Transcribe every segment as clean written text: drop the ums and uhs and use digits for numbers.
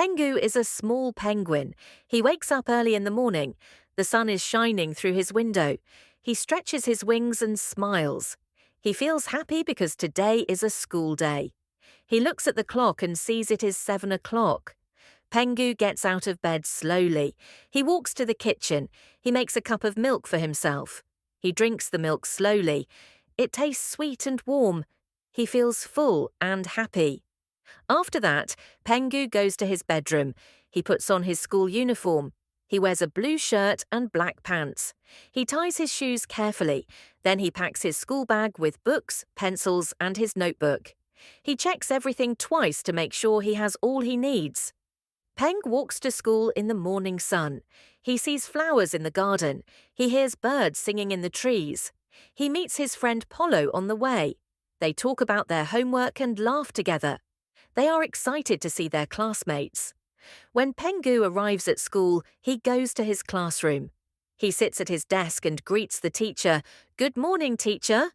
Pengu is a small penguin. He wakes up early in the morning. The sun is shining through his window. He stretches his wings and smiles. He feels happy because today is a school day. He looks at the clock and sees it is 7 o'clock. Pengu gets out of bed slowly. He walks to the kitchen. He makes a cup of milk for himself. He drinks the milk slowly. It tastes sweet and warm. He feels full and happy. After that, Pengu goes to his bedroom. He puts on his school uniform. He wears a blue shirt and black pants. He ties his shoes carefully. Then he packs his school bag with books, pencils, and his notebook. He checks everything twice to make sure he has all he needs. Peng walks to school in the morning sun. He sees flowers in the garden. He hears birds singing in the trees. He meets his friend Polo on the way. They talk about their homework and laugh together. They are excited to see their classmates. When Pengu arrives at school, he goes to his classroom. He sits at his desk and greets the teacher. "Good morning, teacher."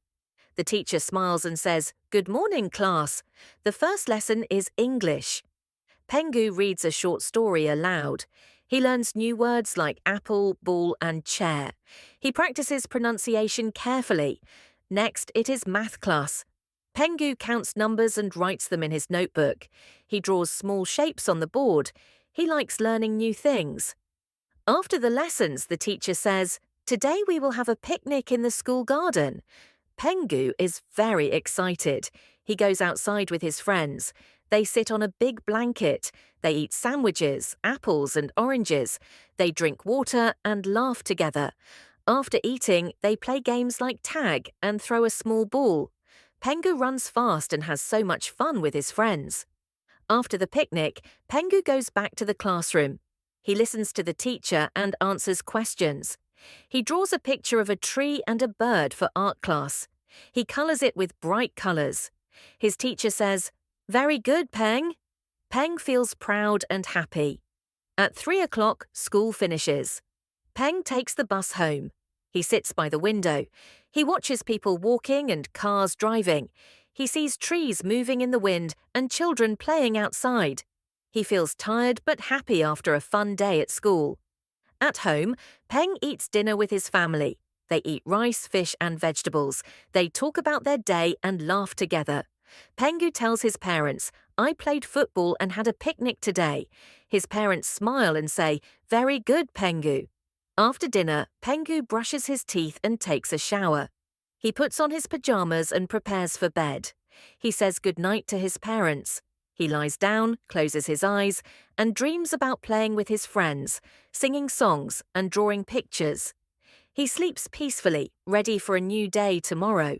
The teacher smiles and says, "Good morning, class." The first lesson is English. Pengu reads a short story aloud. He learns new words like apple, ball, and chair. He practices pronunciation carefully. Next, it is math class. Pengu counts numbers and writes them in his notebook. He draws small shapes on the board. He likes learning new things. After the lessons, the teacher says, "Today we will have a picnic in the school garden." Pengu is very excited. He goes outside with his friends. They sit on a big blanket. They eat sandwiches, apples, and oranges. They drink water and laugh together. After eating, they play games like tag and throw a small ball. Pengu runs fast and has so much fun with his friends. After the picnic, Pengu goes back to the classroom. He listens to the teacher and answers questions. He draws a picture of a tree and a bird for art class. He colours it with bright colours. His teacher says, "Very good, Peng." Peng feels proud and happy. At 3 o'clock, school finishes. Peng takes the bus home. He sits by the window. He watches people walking and cars driving. He sees trees moving in the wind and children playing outside. He feels tired but happy after a fun day at school. At home, Peng eats dinner with his family. They eat rice, fish, and vegetables. They talk about their day and laugh together. Pengu tells his parents, "I played football and had a picnic today." His parents smile and say, "Very good, Pengu." After dinner, Pengu brushes his teeth and takes a shower. He puts on his pajamas and prepares for bed. He says goodnight to his parents. He lies down, closes his eyes, and dreams about playing with his friends, singing songs and drawing pictures. He sleeps peacefully, ready for a new day tomorrow.